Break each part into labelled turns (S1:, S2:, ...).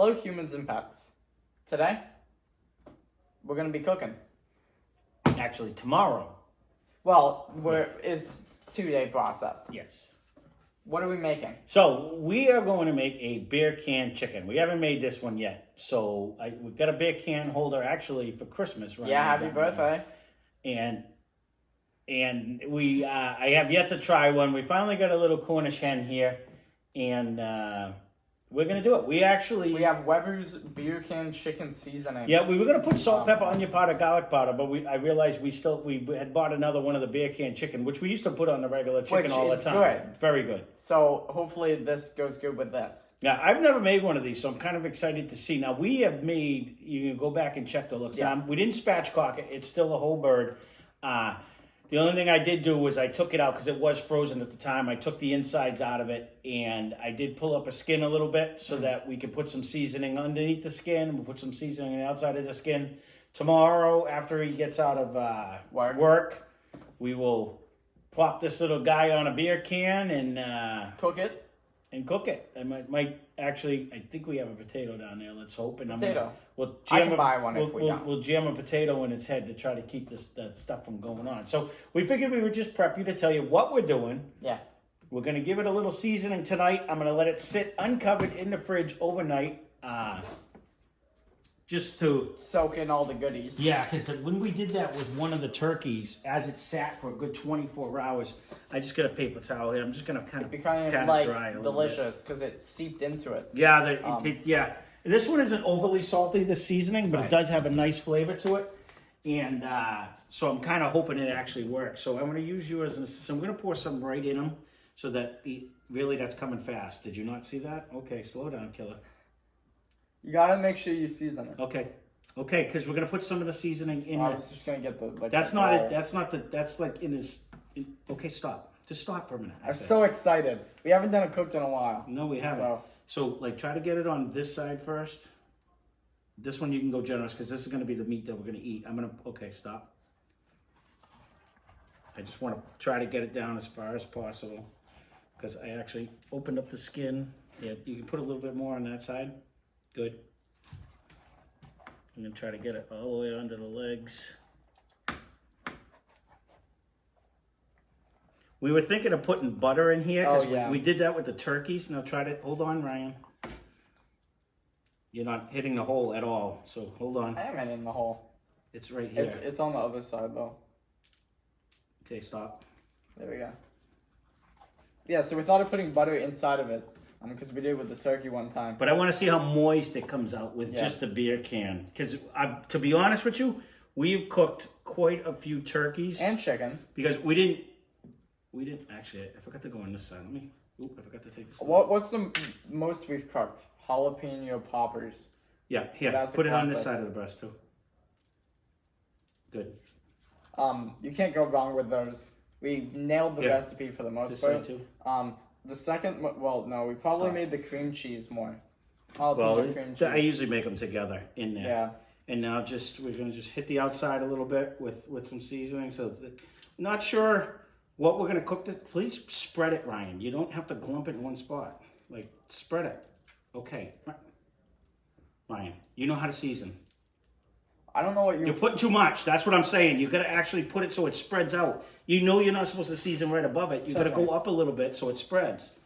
S1: Hello, humans and pets. Today, we're going to be cooking.
S2: Actually, tomorrow.
S1: Well, it's a 2-day process.
S2: Yes.
S1: What are we making?
S2: So, we are going to make a beer can chicken. We haven't made this one yet. So, we've got a beer can holder actually for Christmas. Right?
S1: Yeah, happy birthday.
S2: And I have yet to try one. We finally got a little Cornish hen here. And we're going to do it. We
S1: have Weber's beer can chicken seasoning.
S2: Yeah, we were going to put salt, pepper, onion powder, garlic powder, but I realized we had bought another one of the beer can chicken, which we used to put on the regular chicken all the time.
S1: Good.
S2: Very good.
S1: So hopefully this goes good with this.
S2: Yeah, I've never made one of these, so I'm kind of excited to see. Now, we have made, you can go back and check the looks.
S1: Yeah.
S2: Now, we didn't spatchcock it. It's still a whole bird. The only thing I did do was I took it out because it was frozen at the time. I took the insides out of it, and I did pull up a skin a little bit so that we could put some seasoning underneath the skin. We'll put some seasoning on the outside of the skin. Tomorrow, after he gets out of work, we will plop this little guy on a beer can and
S1: cook it.
S2: I might actually, I think we have a potato down there. Let's hope. And
S1: potato. I can buy one if we don't.
S2: We'll jam a potato in its head to try to keep that stuff from going on. So we figured we would just prep you to tell you what we're doing.
S1: Yeah.
S2: We're going to give it a little seasoning tonight. I'm going to let it sit uncovered in the fridge overnight. Just to
S1: soak in all the goodies.
S2: Yeah, because when we did that with one of the turkeys, as it sat for a good 24 hours, I just got a paper towel here. I'm just going to kind of
S1: became like delicious because it seeped into it.
S2: Yeah, yeah. This one isn't overly salty, this seasoning, but It does have a nice flavor to it. And so I'm kind of hoping it actually works. So I'm going to use you as an assistant. I'm going to pour some right in them so that really that's coming fast. Did you not see that? Okay, slow down, killer.
S1: You gotta make sure you season it.
S2: Okay, because we're gonna put some of the seasoning in.
S1: I was just gonna get the like.
S2: That's not it. That's not the. That's like in his. Okay, stop. Just stop for a minute.
S1: I'm so excited. We haven't done a cooked in a while.
S2: No, we haven't. So like, try to get it on this side first. This one you can go generous because this is gonna be the meat that we're gonna eat. Okay, stop. I just want to try to get it down as far as possible because I actually opened up the skin. Yeah, you can put a little bit more on that side. Good. I'm going to try to get it all the way under the legs. We were thinking of putting butter in here because we did that with the turkeys. Now try to, hold on, Ryan. You're not hitting the hole at all, so hold on.
S1: I am hitting the hole.
S2: It's right here.
S1: It's on the other side though.
S2: Okay, stop.
S1: There we go. Yeah, so we thought of putting butter inside of it. Because we did with the turkey one time.
S2: But I want to see how moist it comes out with just the beer can. Because to be honest with you, we've cooked quite a few turkeys.
S1: And chicken.
S2: Because we didn't, actually, I forgot to go on this side. I forgot to take this side.
S1: What's the most we've cooked? Jalapeno poppers.
S2: Yeah, here, put it on this side of the breast too. Good.
S1: You can't go wrong with those. We nailed the recipe for the most part. Too. The second, no, we probably made the cream cheese more.
S2: Cream cheese. I usually make them together in there. Yeah. And now we're going to just hit the outside a little bit with some seasoning. So not sure what we're going to cook this. Please spread it, Ryan. You don't have to glump it in one spot. Like, spread it. Okay. Ryan, you know how to season.
S1: I don't know what
S2: you're putting too much. That's what I'm saying. You got to actually put it so it spreads out. You know you're not supposed to season right above it. You got to go up a little bit so it spreads.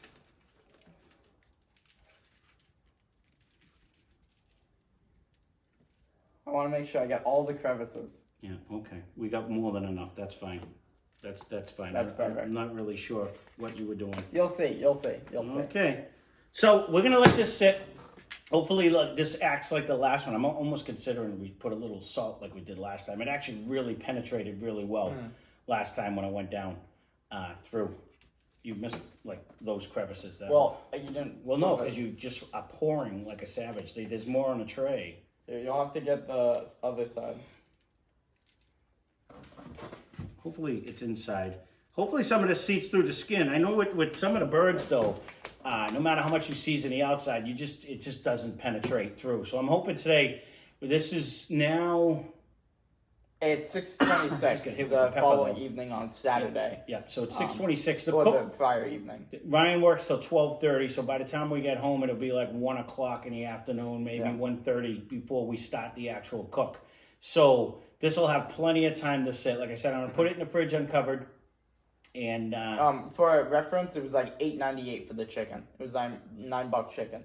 S1: I want to make sure I get all the crevices.
S2: Yeah. Okay. We got more than enough. That's fine. That's fine.
S1: That's perfect.
S2: I'm not really sure what you were doing.
S1: You'll see.
S2: Okay. So we're gonna let this sit. Hopefully this acts like the last one. I'm almost considering we put a little salt like we did last time. It actually really penetrated really well last time when I went down through. You missed like those crevices.
S1: You didn't.
S2: Well, no, because you just are pouring like a savage. There's more on the tray.
S1: You'll have to get the other side.
S2: Hopefully it's inside. Hopefully some of this seeps through the skin. I know with some of the birds though, no matter how much you season the outside, it just doesn't penetrate through. So I'm hoping today, this is now
S1: It's 6:26 the following evening on Saturday.
S2: Yeah, so it's 6:26.
S1: Or the prior evening.
S2: Ryan works till 12:30, so by the time we get home, it'll be like 1 o'clock in the afternoon, maybe 1:30 before we start the actual cook. So this will have plenty of time to sit. Like I said, I'm gonna put it in the fridge uncovered. And
S1: for reference, it was like $8.98 for the chicken. It was $9 chicken.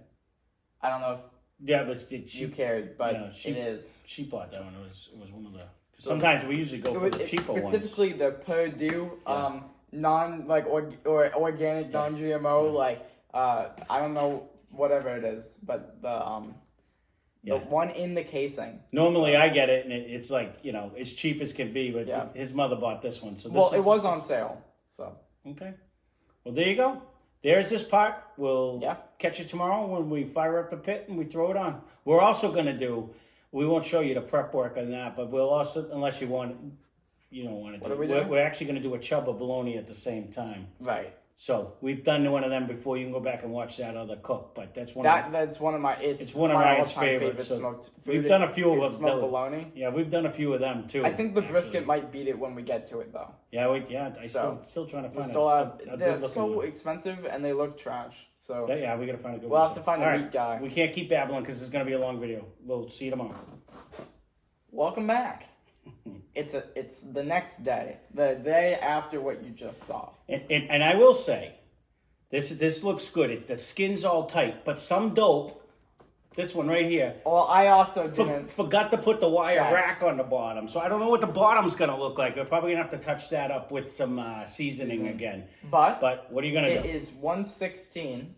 S1: I don't know if you cared, but it is.
S2: She bought that one. It was one of the. Sometimes we usually go for the cheaper ones.
S1: Specifically the Purdue non or organic non-GMO I don't know whatever it is, but the one in the casing.
S2: Normally I get it and it's like as cheap as can be, but his mother bought this one, so
S1: it was on sale. So
S2: okay, well there you go. There's this part. We'll catch you tomorrow when we fire up the pit and we throw it on. We're also gonna do. We won't show you the prep work on that, but we'll also, unless you don't want to do it. We're actually going to do a chub of bologna at the same time.
S1: Right.
S2: So we've done one of them before. You can go back and watch that other cook, but that's one
S1: of my
S2: it's one of Ryan's favorites. So
S1: smoked food.
S2: We've done a few of them.
S1: Smoked bologna.
S2: Yeah, we've done a few of them too.
S1: I think the brisket might beat it when we get to it though.
S2: Still trying to find
S1: they're so expensive and they look trash. So
S2: we got to find a good one.
S1: We'll have to find a meat guy.
S2: We can't keep babbling because it's going to be a long video. We'll see you tomorrow.
S1: Welcome back. It's the next day, the day after what you just saw.
S2: And I will say, this looks good. The skin's all tight, but some dope. This one right here.
S1: Well, I also
S2: forgot to put the wire rack on the bottom, so I don't know what the bottom's gonna look like. We're probably gonna have to touch that up with some seasoning again. But what are you gonna do?
S1: It is 1:16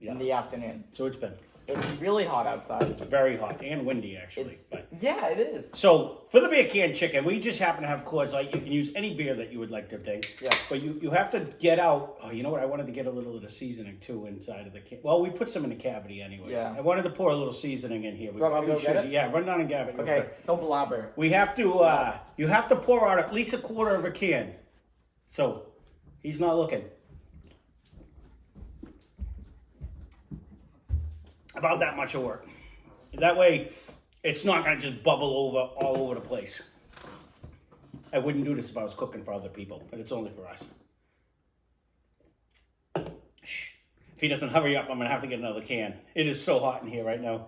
S1: in the afternoon.
S2: So it's been.
S1: It's really hot outside.
S2: It's very hot and windy, actually.
S1: Yeah, it is.
S2: So, for the beer can chicken, we just happen to have Coors Light. You can use any beer that you would like to take.
S1: Yeah.
S2: But you have to get out... Oh, you know what? I wanted to get a little of the seasoning, too, inside of the can. Well, we put some in the cavity anyways.
S1: Yeah.
S2: I wanted to pour a little seasoning in here.
S1: You want me to go get it?
S2: Yeah, run down and grab it.
S1: Okay, no blabber.
S2: We have to... you have to pour out at least a quarter of a can. So, he's not looking. About that much of work. That way, it's not going to just bubble over all over the place. I wouldn't do this if I was cooking for other people, but it's only for us. Shh. If he doesn't hurry up, I'm going to have to get another can. It is so hot in here right now.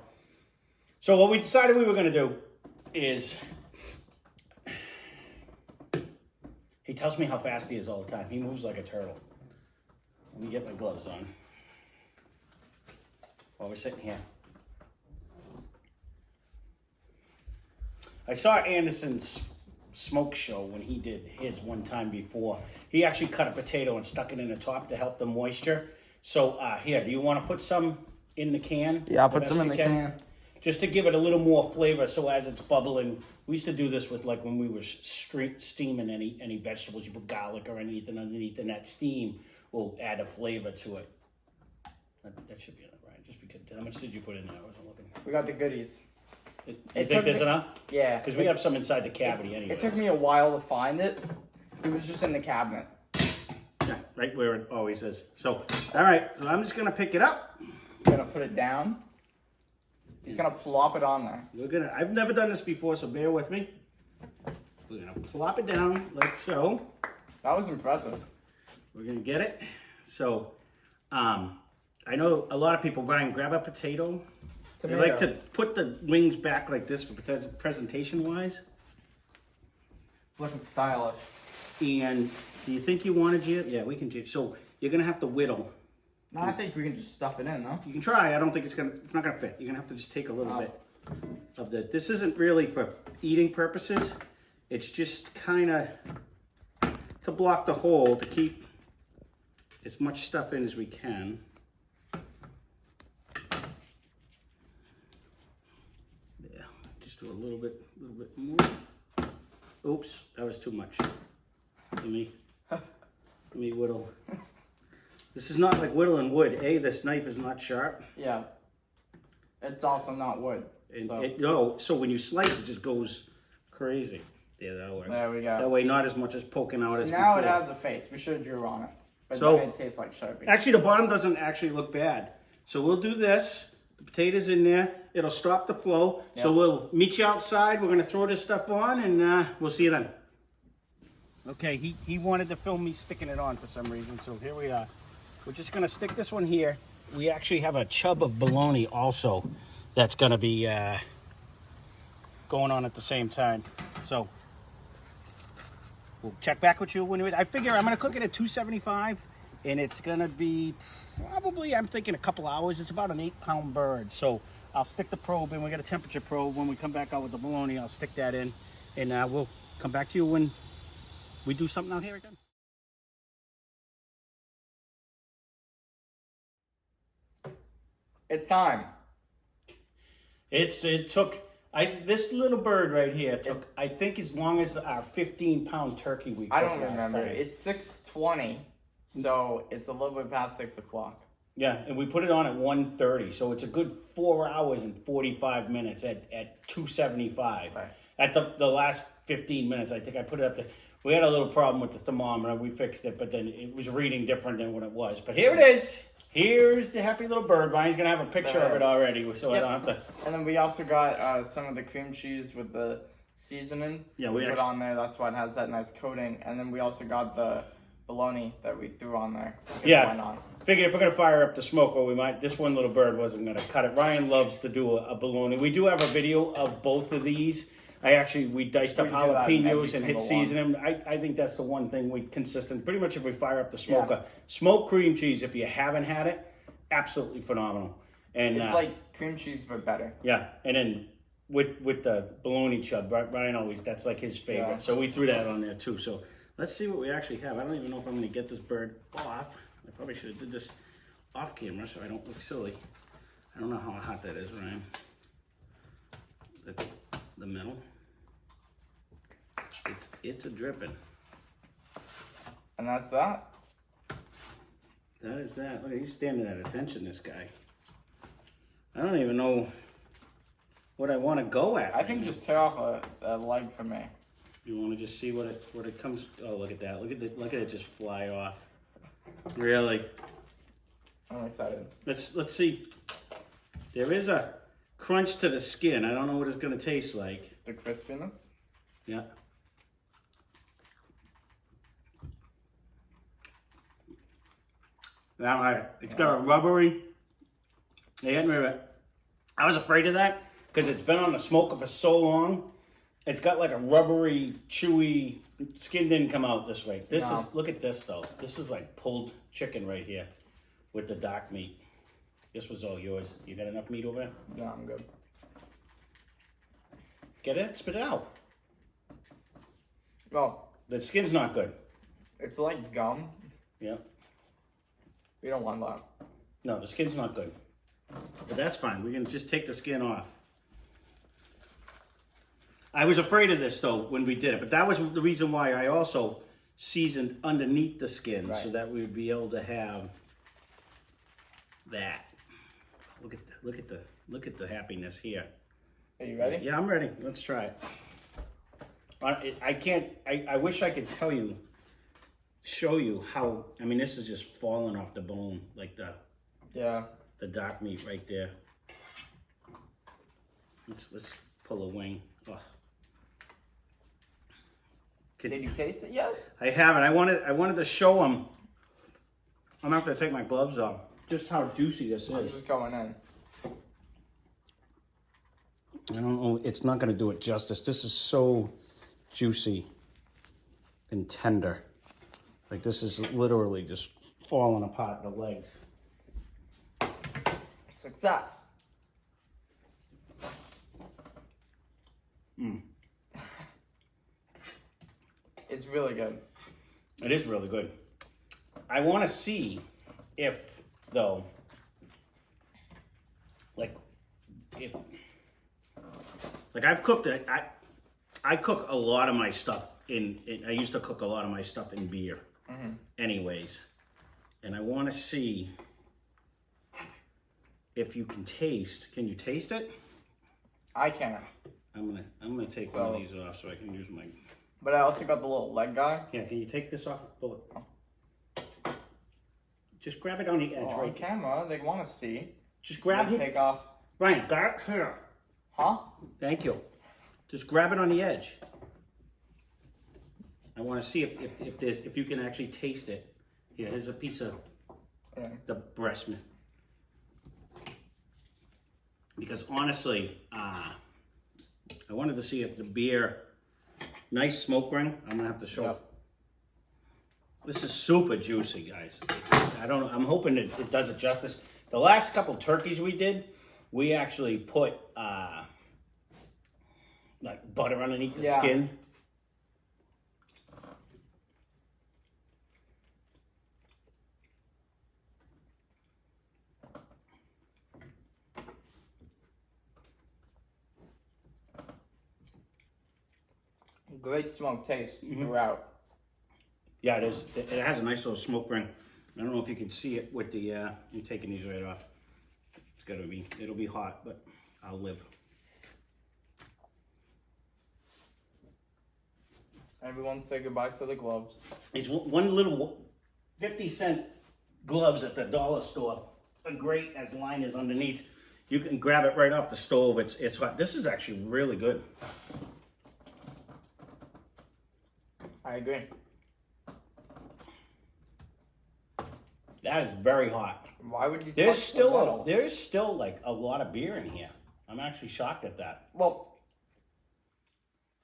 S2: So what we decided we were going to do is... He tells me how fast he is all the time. He moves like a turtle. Let me get my gloves on. While we're sitting here. I saw Anderson's smoke show when he did his one time before. He actually cut a potato and stuck it in the top to help the moisture. So here, do you want to put some in the can?
S1: Yeah, I'll put some in the can.
S2: Just to give it a little more flavor, so as it's bubbling. We used to do this with when we were steaming any vegetables. You put garlic or anything underneath, and that steam will add a flavor to it. That should be enough, right? Just because. How much did you put in there? I wasn't looking.
S1: We got the goodies.
S2: You think there's enough?
S1: Yeah.
S2: Because we have some inside the cavity anyway.
S1: It took me a while to find it. It was just in the cabinet.
S2: Yeah, right where it always is. So, all right. So I'm just going to pick it up.
S1: Gonna put it down. He's going to plop it on there.
S2: I've never done this before, so bear with me. We're going to plop it down like so.
S1: That was impressive.
S2: We're going to get it. So, I know a lot of people, Ryan, grab a potato. They like to put the wings back like this for presentation-wise.
S1: It's looking stylish.
S2: And do you think you wanted it? Yeah, we can. So you're gonna have to whittle.
S1: No, I think we can just stuff it in, though.
S2: You can try. I don't think it's not gonna fit. You're gonna have to just take a little bit of the. This isn't really for eating purposes. It's just kind of to block the hole to keep as much stuff in as we can. Do a little bit more. Oops, that was too much. Let me whittle. This is not like whittling wood. This knife is not sharp.
S1: Yeah. It's also not wood.
S2: So when you slice, it just goes crazy. Yeah, that'll work.
S1: There we go.
S2: That way, not as much as poking out as
S1: now
S2: before.
S1: It has a face. We should have drew on it. But
S2: so,
S1: then it tastes like Sharpie.
S2: Actually, the bottom doesn't actually look bad. So we'll do this. The potatoes in there. It'll stop the flow.
S1: Yep.
S2: So we'll meet you outside. We're gonna throw this stuff on, and we'll see you then. Okay, he wanted to film me sticking it on for some reason, so here we are. We're just gonna stick this one here. We actually have a chub of bologna also that's gonna be going on at the same time. So we'll check back with you when I figure I'm gonna cook it at 275, and it's gonna be probably, I'm thinking, a couple hours. It's about an 8-pound bird, so I'll stick the probe in. We got a temperature probe. When we come back out with the bologna, I'll stick that in, and we'll come back to you when we do something out here again.
S1: It's time.
S2: It took, this little bird right here took, I think, as long as our 15-pound turkey we cooked
S1: I don't
S2: last
S1: remember.
S2: night.
S1: It's 6:20, so it's a little bit past 6 o'clock.
S2: Yeah, and we put it on at 1:30, so it's a good 4 hours and 45 minutes at 275.
S1: Right.
S2: At the last 15 minutes, I think I put it up there. We had a little problem with the thermometer. We fixed it, but then it was reading different than what it was. But here it is. Here's the happy little bird. Ryan's going to have a picture of it already, so I don't have to...
S1: And then we also got some of the cream cheese with the seasoning.
S2: Yeah,
S1: we put on there. That's why it has that nice coating. And then we also got the bologna that we threw on there.
S2: Yeah. Figured if we're going to fire up the smoker, we might... This one little bird wasn't going to cut it. Ryan loves to do a bologna. We do have a video of both of these. We diced up jalapenos and hit season them. I think that's the one thing we consistent. Pretty much if we fire up the smoker. Yeah. Smoked cream cheese, if you haven't had it, absolutely phenomenal. And
S1: it's like cream cheese, but better.
S2: Yeah, and then with the bologna chub, Ryan always, that's like his favorite. Yeah. So we threw that on there too. So let's see what we actually have. I don't even know if I'm going to get this bird off. I probably should have did this off camera so I don't look silly. I don't know how hot that is, Ryan. The metal. It's a dripping.
S1: And that's that.
S2: That is that. Look, he's standing at attention, this guy. I don't even know what I want to go at.
S1: I think just tear off a leg for me.
S2: You want to just see what it comes. Oh, look at that! Look at it just fly off. Really?
S1: I'm excited.
S2: Let's see. There is a crunch to the skin. I don't know what it's gonna taste like.
S1: The crispiness.
S2: Yeah. Now it's got a rubbery. I was afraid of that because it's been on the smoker for so long. It's got like a rubbery, chewy skin. Didn't come out this way. This is, look at this though. This is like pulled chicken right here with the dark meat. This was all yours. You got enough meat over there?
S1: No, I'm good.
S2: Get it? Spit it out.
S1: Well,
S2: the skin's not good.
S1: It's like gum.
S2: Yeah.
S1: We don't want that.
S2: No, the skin's not good. But that's fine. We can just take the skin off. I was afraid of this though when we did it, but that was the reason why I also seasoned underneath the skin, right, so that we would be able to have that. Look at the happiness here.
S1: Are you ready?
S2: Yeah, I'm ready. Let's try it. I wish I could show you how, I mean, this is just falling off the bone, like the dark meat right there. Let's pull a wing. Oh.
S1: Did you taste it yet?
S2: I haven't. I wanted to show them. I'm gonna have to take my gloves off. Just how juicy this is.
S1: It's just going in.
S2: I don't know. It's not gonna do it justice. This is so juicy and tender. Like this is literally just falling apart, the legs.
S1: Success. It's really good.
S2: It is really good. I want to see if, though, like I've cooked it. I cook a lot of my stuff I used to cook a lot of my stuff in beer, anyways, and I want to see if you can taste. Can you taste it?
S1: I can.
S2: I'm gonna take one of these off so I can use my.
S1: But I also got the little leg guy.
S2: Yeah, can you take this off? Pull it. Just grab it on the edge,
S1: right? On camera, they want to see.
S2: Just grab it.
S1: Take off
S2: Ryan, grab it here.
S1: Huh?
S2: Thank you. Just grab it on the edge. I want to see if you can actually taste it. Here, here's a piece of the breast meat. Because honestly, I wanted to see if the beer, nice smoke ring. I'm gonna have to show.
S1: Yep.
S2: This is super juicy, guys. I don't know. I'm hoping it does it justice. The last couple turkeys we did, we actually put like butter underneath the skin.
S1: Great smoke taste throughout.
S2: Yeah, it is. It has a nice little smoke ring. I don't know if you can see it with the. I'm taking these right off. It's gotta be. It'll be hot, but I'll live.
S1: Everyone say goodbye to the gloves.
S2: These one little 50-cent gloves at the dollar store are great as line is underneath. You can grab it right off the stove. It's hot. This is actually really good.
S1: I agree.
S2: That is very hot.
S1: Why would you?
S2: There's
S1: touch the metal?
S2: still like a lot of beer in here. I'm actually shocked at that.
S1: Well,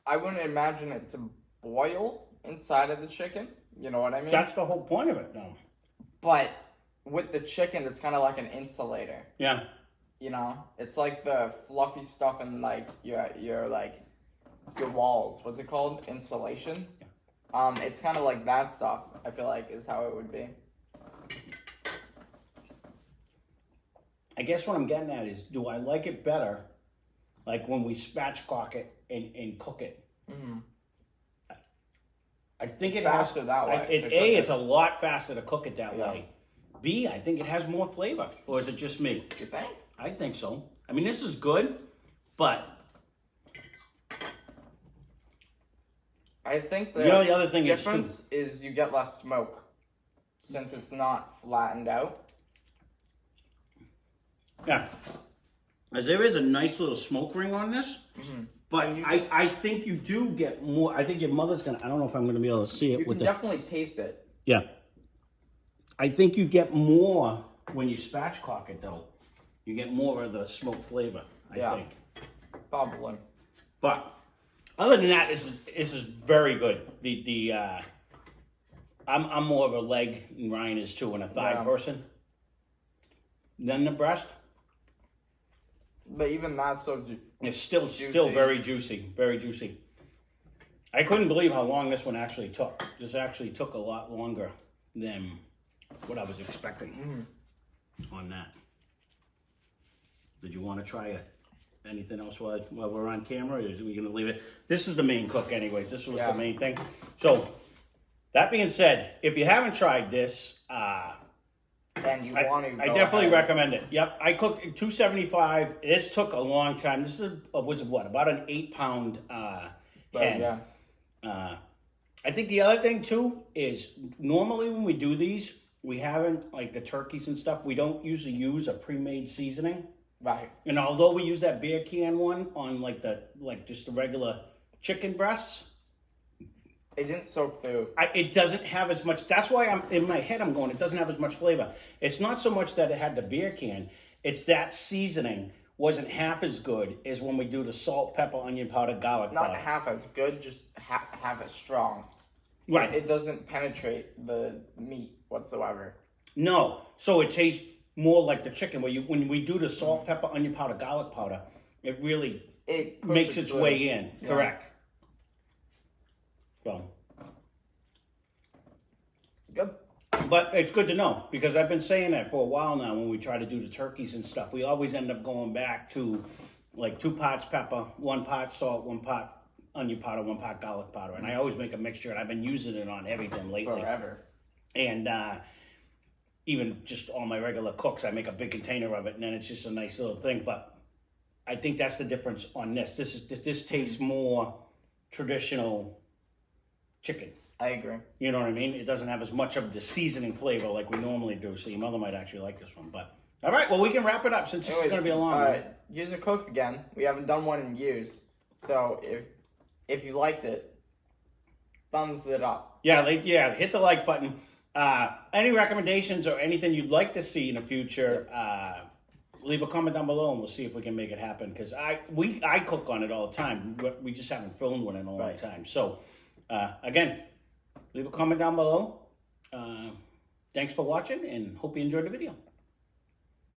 S1: I wouldn't imagine it to boil inside of the chicken. You know what I mean?
S2: That's the whole point of it, though.
S1: But with the chicken, it's kind of like an insulator.
S2: Yeah.
S1: You know, it's like the fluffy stuff in like your walls. What's it called? Insulation.
S2: Yeah.
S1: It's kind of like that stuff. I feel like is how it would be.
S2: I guess what I'm getting at is, do I like it better, like when we spatchcock it and cook it?
S1: Mm-hmm.
S2: I think
S1: It's
S2: it
S1: faster
S2: has,
S1: that way.
S2: It's a lot faster to cook it that way. B, I think it has more flavor. Or is it just me?
S1: You think?
S2: I think so. I mean, this is good, but
S1: I think
S2: the only other thing
S1: difference is you get less smoke since it's not flattened out.
S2: Yeah. As there is a nice little smoke ring on this, but I think you do get more. I think your mother's gonna. I don't know if I'm gonna be able to see it.
S1: You can definitely taste it.
S2: Yeah. I think you get more when you spatchcock it, though. You get more of the smoke flavor. I think.
S1: Probably.
S2: But other than that, this is very good. I'm more of a leg, and Ryan is too, and a thigh person. Then the breast.
S1: But even that's so
S2: it's still very juicy, very juicy. I couldn't believe how long this one actually took. This actually took a lot longer than what I was expecting on that. Did you want to try anything else while we're on camera, or are we going to leave it? This is the main cook anyways. This was the main thing. So, that being said, if you haven't tried this,
S1: and you want to,
S2: I definitely recommend it. Yep, I cooked 275. This took a long time. This was what, about an 8-pound hen.
S1: Yeah.
S2: I think the other thing too is normally when we do these, we haven't, like the turkeys and stuff, we don't usually use a pre-made seasoning.
S1: Right.
S2: And although we use that beer can one on like just the regular chicken breasts,
S1: it didn't soak through.
S2: It doesn't have as much. That's why I'm in my head. I'm going. It doesn't have as much flavor. It's not so much that it had the beer can. It's that seasoning wasn't half as good as when we do the salt, pepper, onion powder, garlic powder.
S1: Not half as good, just half as strong.
S2: Right.
S1: It doesn't penetrate the meat whatsoever.
S2: No. So it tastes more like the chicken. When we do the salt, pepper, onion powder, garlic powder, it really makes its way in. Yeah. Correct. So.
S1: Good.
S2: But it's good to know, because I've been saying that for a while now when we try to do the turkeys and stuff. We always end up going back to like 2 parts pepper, 1 part salt, 1 part onion powder, 1 part garlic powder. And I always make a mixture, and I've been using it on everything lately.
S1: Forever. And
S2: even just all my regular cooks, I make a big container of it, and then it's just a nice little thing. But I think that's the difference on this. This tastes more traditional chicken.
S1: I agree.
S2: You know what I mean? It doesn't have as much of the seasoning flavor like we normally do, so your mother might actually like this one. But All right, well, we can wrap it up since it's going to be a long one.
S1: Use a cook again. We haven't done one in years. So if you liked it, thumbs it up.
S2: Yeah, hit the like button. Any recommendations or anything you'd like to see in the future, leave a comment down below and we'll see if we can make it happen. Because I cook on it all the time. We just haven't filmed one in a long time. So, again, leave a comment down below. Thanks for watching and hope you enjoyed the video.